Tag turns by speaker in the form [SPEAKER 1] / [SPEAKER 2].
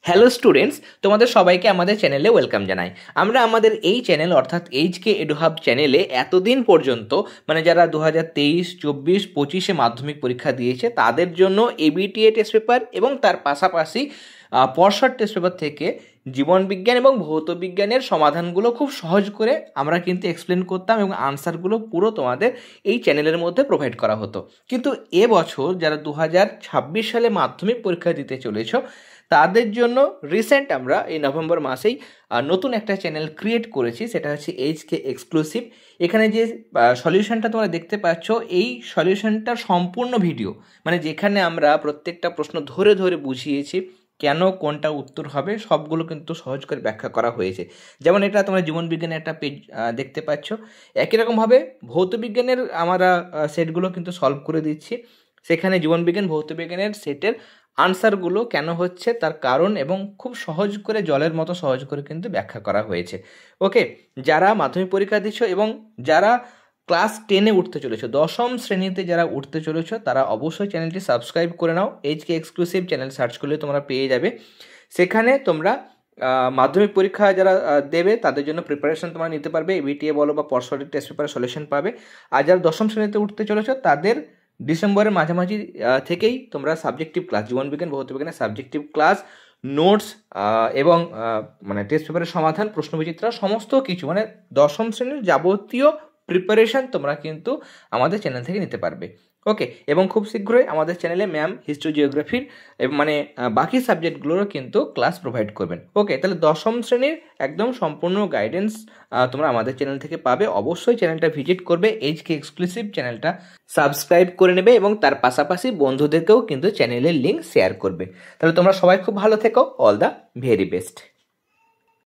[SPEAKER 1] Hello students, তোমাদের সবাইকে আমাদের চ্যানেলে ওয়েলকাম জানাই। আমরা আমাদের এই চ্যানেল অর্থাৎ এইচকে এডুহাব চ্যানেলে এতদিন পর্যন্ত যারা 2023, 24, 25-এ মাধ্যমিক পরীক্ষা দিয়েছে তাদের জন্য এবিটিএ টেস্ট পেপার এবং তার পাশাপাশি পর্ষদ টেস্ট পেপার থেকে জীবনবিজ্ঞান এবং ভৌত বিজ্ঞানের সমাধানগুলো খুব সহজ করে আমরা কিন্তু এক্সপ্লেন করতাম এবং আনসারগুলো পুরো তোমাদের এই চ্যানেলের মধ্যে প্রোভাইড করা হতো। কিন্তু এবছর যারা 2026 সালে মাধ্যমিক পরীক্ষা দিতে চলেছ তাদের জন্য রিসেন্ট আমরা এই নভেম্বর মাসেই নতুন একটা চ্যানেল ক্রিয়েট করেছি, সেটা হচ্ছে এইচকে এক্সক্লুসিভ। এখানে যে সলিউশনটা তোমরা দেখতে পাচ্ছ, এই সলিউশনটার সম্পূর্ণ ভিডিও যেখানে আমরা প্রত্যেকটা প্রশ্ন ধরে ধরে বুঝিয়েছি কেন কোনটা উত্তর হবে, সবগুলো কিন্তু সহজ করে ব্যাখ্যা করা হয়েছে। যেমন এটা তোমরা জীবনবিজ্ঞানের একটা পেজ দেখতে পাচ্ছ, একই রকমভাবে ভৌতবিজ্ঞানের আমরা সেটগুলো কিন্তু সলভ করে দিচ্ছি। সেখানে জীবনবিজ্ঞান ভৌতবিজ্ঞানের সেটের আনসারগুলো কেন হচ্ছে তার কারণ এবং খুব সহজ করে জলের মতো সহজ করে কিন্তু ব্যাখ্যা করা হয়েছে। ওকে, যারা মাধ্যমিক পরীক্ষা দিচ্ছ এবং যারা ক্লাস 10-এ উঠতে চলেছো, 10ম শ্রেণীতে যারা উঠতে চলেছো, তারা অবশ্যই চ্যানেলটি সাবস্ক্রাইব করে নাও। এইচকে এক্সক্লুসিভ চ্যানেল সার্চ করলে তোমরা পেয়ে যাবে। সেখানে তোমরা মাধ্যমিক পরীক্ষা যারা দেবে তাদের জন্য প্রিপারেশন তোমরা নিতে পারবে, এবিটিএ বলো বা পর্ষদের টেস্ট পেপারের সলিউশন পাবে। আর যারা 10ম শ্রেণীতে উঠতে চলেছো তাদের ডিসেম্বরের মাঝামাঝি থেকেই তোমরা সাবজেক্টিভ ক্লাস, জীবনবিজ্ঞান ভৌতবিজ্ঞানের সাবজেক্টিভ ক্লাস, নোটস এবং টেস্ট পেপারের সমাধান, প্রশ্নবিচিত্র, সমস্ত কিছু 10ম শ্রেণীর যাবতীয় প্রিপারেশন তোমরা কিন্তু আমাদের চ্যানেল থেকে নিতে পারবে। ওকে, এবং খুব শীঘ্রই আমাদের চ্যানেলে ম্যাম হিস্ট্রি জিওগ্রাফির বাকি সাবজেক্টগুলোরও কিন্তু ক্লাস প্রোভাইড করবেন। ওকে, তাহলে 10ম শ্রেণীর একদম সম্পূর্ণ গাইডেন্স তোমরা আমাদের চ্যানেল থেকে পাবে। অবশ্যই চ্যানেলটা ভিজিট করবে, এইচকে এক্সক্লুসিভ চ্যানেলটা সাবস্ক্রাইব করে নেবে এবং তার পাশাপাশি বন্ধুদেরকেও কিন্তু চ্যানেলের লিঙ্ক শেয়ার করবে। তাহলে তোমরা সবাই খুব ভালো থেকো। All the very best.